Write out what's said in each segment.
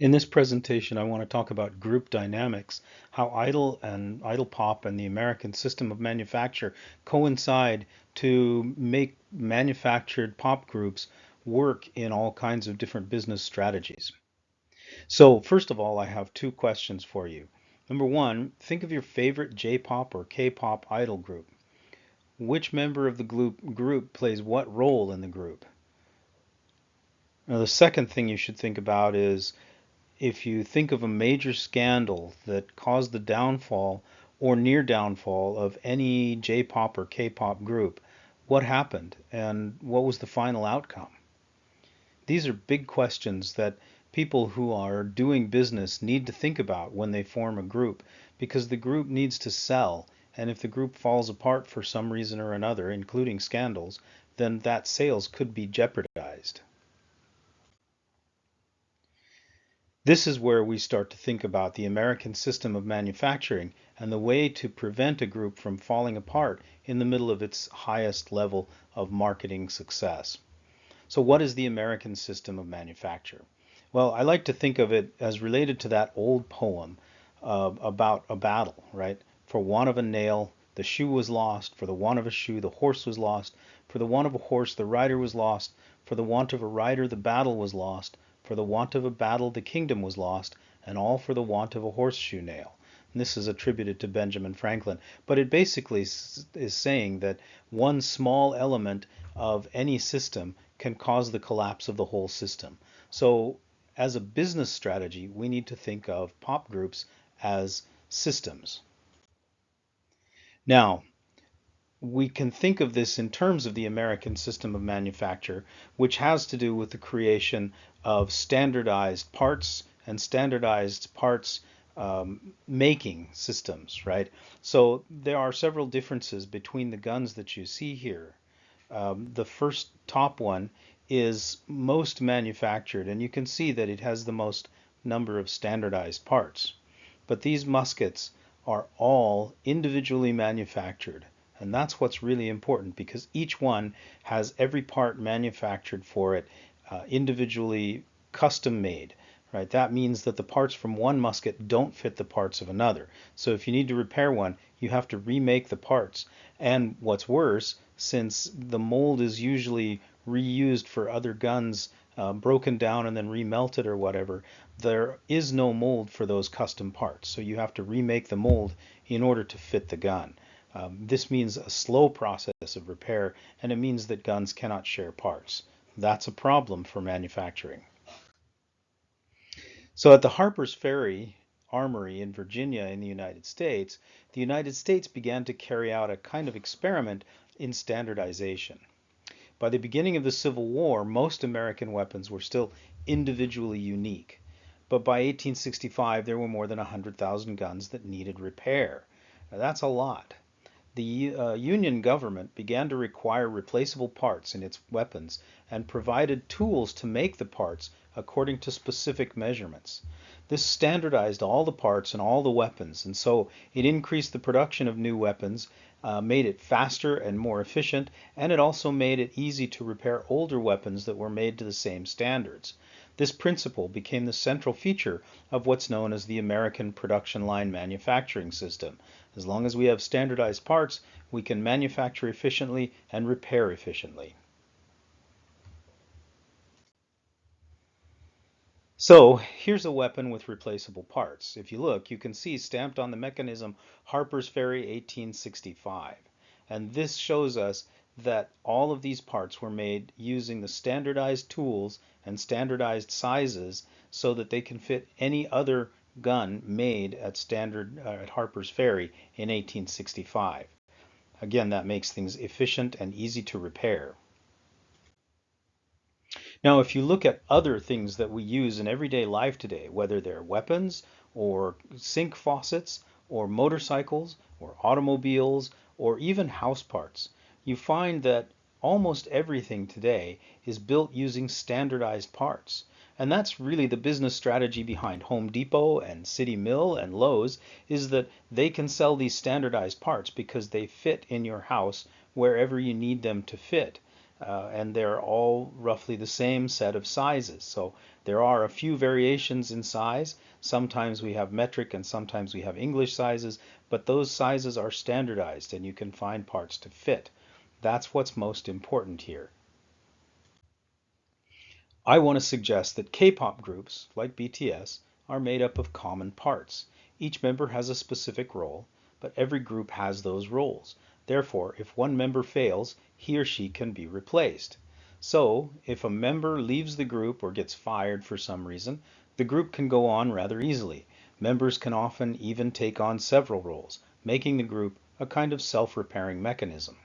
In this presentation, I want to talk about group dynamics, how idle and idle pop and the American system of manufacture coincide to make manufactured pop groups work in all kinds of different business strategies. So, first of all, I have two questions for you. Number one, think of your favorite J-pop or K-pop idol group. Which member of the group plays what role in the group? Now, the second thing you should think about is if you think of a major scandal that caused the downfall or near downfall of any J-pop or K-pop group, what happened and what was the final outcome? These are big questions that people who are doing business need to think about when they form a group because the group needs to sell. And if the group falls apart for some reason or another, including scandals, then that sales could be jeopardized. This is where we start to think about the American system of manufacturing and the way to prevent a group from falling apart in the middle of its highest level of marketing success. So what is the American system of manufacture? Well, I like to think of it as related to that old poem about a battle, right? For want of a nail, the shoe was lost. For the want of a shoe, the horse was lost. For the want of a horse, the rider was lost. For the want of a rider, the battle was lost. For the want of a battle, the kingdom was lost. And all for the want of a horseshoe nail. And this is attributed to Benjamin Franklin. But it basically is saying that one small element of any system can cause the collapse of the whole system. So as a business strategy, we need to think of pop groups as systems. Now, we can think of this in terms of the American system of manufacture, which has to do with the creation of standardized parts and standardized parts making systems, right? So there are several differences between the guns that you see here. The first top one is most manufactured, and you can see that it has the most number of standardized parts. But these muskets are all individually manufactured. And that's what's really important because each one has every part manufactured for it, individually custom made. Right? That means that the parts from one musket don't fit the parts of another. So if you need to repair one, you have to remake the parts. And what's worse, since the mold is usually reused for other guns, broken down and then remelted or whatever, there is no mold for those custom parts. So you have to remake the mold in order to fit the gun. This means a slow process of repair, and it means that guns cannot share parts. That's a problem for manufacturing. So at the Harper's Ferry Armory in Virginia in the United States began to carry out a kind of experiment in standardization. By the beginning of the Civil War, most American weapons were still individually unique. But by 1865, there were more than 100,000 guns that needed repair. Now, that's a lot. The Union government began to require replaceable parts in its weapons and provided tools to make the parts according to specific measurements. This standardized all the parts and all the weapons, and so it increased the production of new weapons, made it faster and more efficient, and it also made it easy to repair older weapons that were made to the same standards. This principle became the central feature of what's known as the American production line manufacturing system. As long as we have standardized parts, we can manufacture efficiently and repair efficiently. So here's a weapon with replaceable parts. If you look, you can see stamped on the mechanism Harper's Ferry 1865. And this shows us that all of these parts were made using the standardized tools and standardized sizes so that they can fit any other gun made at Harper's Ferry in 1865. Again, that makes things efficient and easy to repair. Now, if you look at other things that we use in everyday life today, whether they're weapons or sink faucets or motorcycles or automobiles or even house parts, you find that almost everything today is built using standardized parts. And that's really the business strategy behind Home Depot and City Mill and Lowe's is that they can sell these standardized parts because they fit in your house wherever you need them to fit. and they're all roughly the same set of sizes. So there are a few variations in size. Sometimes we have metric and sometimes we have English sizes, but those sizes are standardized and you can find parts to fit. That's what's most important here. I want to suggest that K-pop groups, like BTS, are made up of common parts. Each member has a specific role, but every group has those roles. Therefore, if one member fails, he or she can be replaced. So, if a member leaves the group or gets fired for some reason, the group can go on rather easily. Members can often even take on several roles, making the group a kind of self-repairing mechanism.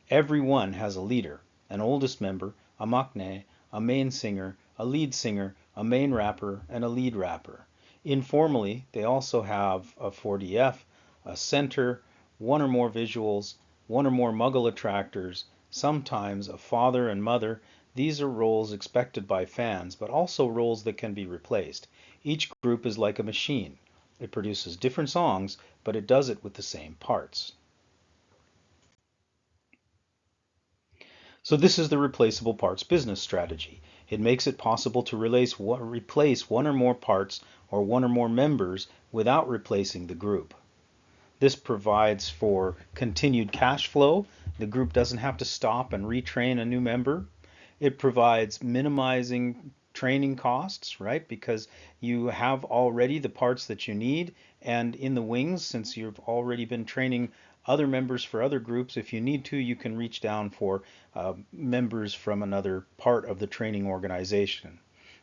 Everyone has a leader, an oldest member, a maknae, a main singer, a lead singer, a main rapper, and a lead rapper. Informally, they also have a 4DF, a center, one or more visuals, one or more muggle attractors, sometimes a father and mother. These are roles expected by fans, but also roles that can be replaced. Each group is like a machine. It produces different songs, but it does it with the same parts. So this is the replaceable parts business strategy. It makes it possible to replace one or more parts or one or more members without replacing the group. This provides for continued cash flow. The group doesn't have to stop and retrain a new member. It provides minimizing training costs, right? Because you have already the parts that you need, and in the wings, since you've already been training other members for other groups, if you need to, you can reach down for members from another part of the training organization.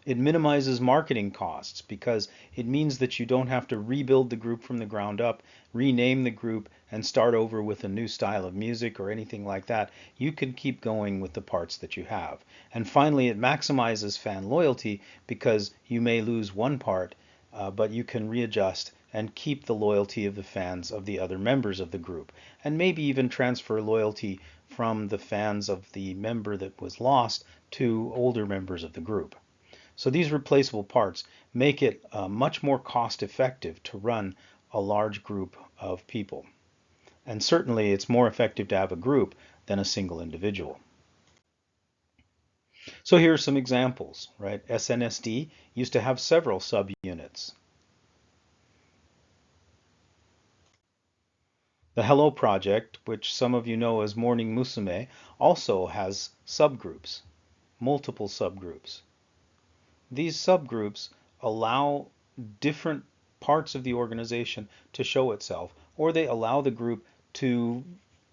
It minimizes marketing costs because it means that you don't have to rebuild the group from the ground up, rename the group, and start over with a new style of music or anything like that. You can keep going with the parts that you have. And finally, it maximizes fan loyalty because you may lose one part, but you can readjust and keep the loyalty of the fans of the other members of the group, and maybe even transfer loyalty from the fans of the member that was lost to older members of the group. So these replaceable parts make it much more cost effective to run a large group of people. And certainly it's more effective to have a group than a single individual. So here are some examples, right? SNSD used to have several subunits. The Hello Project, which some of you know as Morning Musume, also has subgroups, multiple subgroups. These subgroups allow different parts of the organization to show itself, or they allow the group to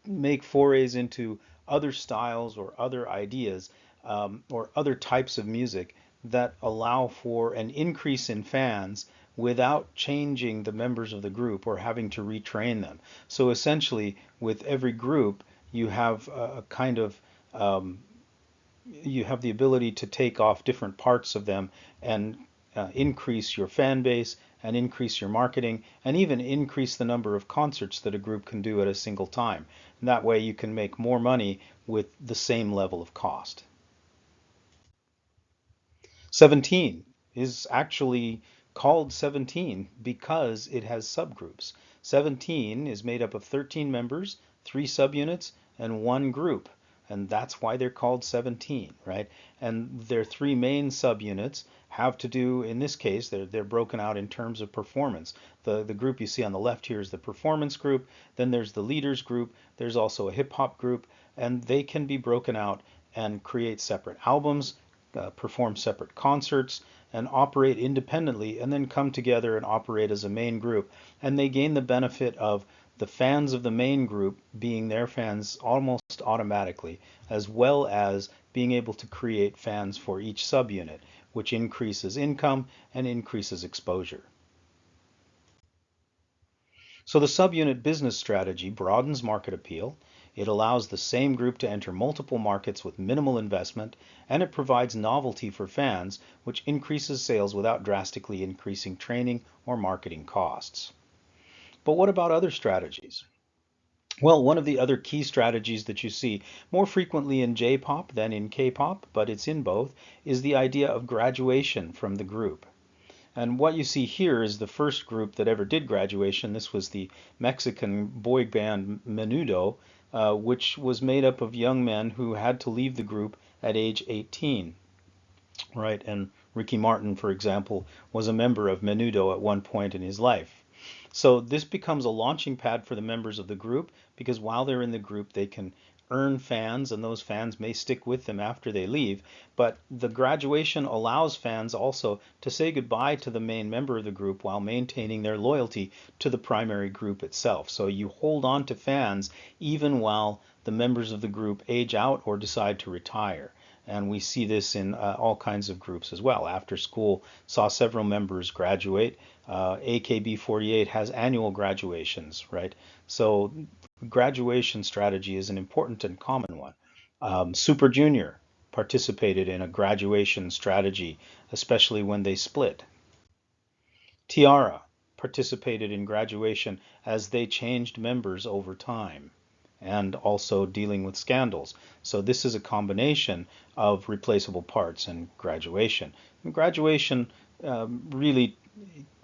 make forays into other styles or other ideas or other types of music that allow for an increase in fans without changing the members of the group or having to retrain them. So essentially, with every group, you have a kind of you have the ability to take off different parts of them and increase your fan base and increase your marketing and even increase the number of concerts that a group can do at a single time. And that way you can make more money with the same level of cost. 17 is actually called 17 because it has subgroups. 17 is made up of 13 members, 3 subunits, and 1 group. And that's why they're called 17, right? And their 3 main subunits have to do, in this case, they're broken out in terms of performance. The group you see on the left here is the performance group. Then there's the leaders group. There's also a hip hop group. And they can be broken out and create separate albums, perform separate concerts, and operate independently, and then come together and operate as a main group. And they gain the benefit of the fans of the main group being their fans almost automatically, as well as being able to create fans for each subunit, which increases income and increases exposure. So the subunit business strategy broadens market appeal. It allows the same group to enter multiple markets with minimal investment, and it provides novelty for fans, which increases sales without drastically increasing training or marketing costs. But what about other strategies? Well, one of the other key strategies that you see more frequently in J-pop than in K-pop, but it's in both, is the idea of graduation from the group. And what you see here is the first group that ever did graduation. This was the Mexican boy band Menudo. which was made up of young men who had to leave the group at age 18, right? And Ricky Martin, for example, was a member of Menudo at one point in his life. So this becomes a launching pad for the members of the group because while they're in the group, they can earn fans and those fans may stick with them after they leave. But the graduation allows fans also to say goodbye to the main member of the group while maintaining their loyalty to the primary group itself. So you hold on to fans even while the members of the group age out or decide to retire. And we see this in all kinds of groups as well. After School saw several members graduate. AKB48 has annual graduations, right? So graduation strategy is an important and common one. Super Junior participated in a graduation strategy, especially when they split. Tiara participated in graduation as they changed members over time and also dealing with scandals. So this is a combination of replaceable parts and graduation. And graduation really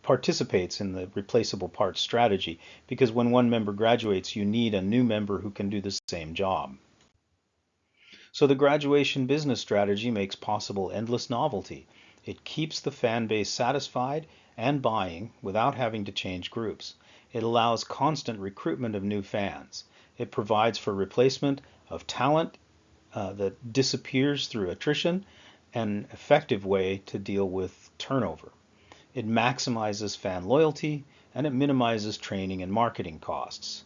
participates in the replaceable parts strategy because when one member graduates, you need a new member who can do the same job. So the graduation business strategy makes possible endless novelty. It keeps the fan base satisfied and buying without having to change groups. It allows constant recruitment of new fans. It provides for replacement of talent that disappears through attrition, an effective way to deal with turnover. It maximizes fan loyalty and it minimizes training and marketing costs.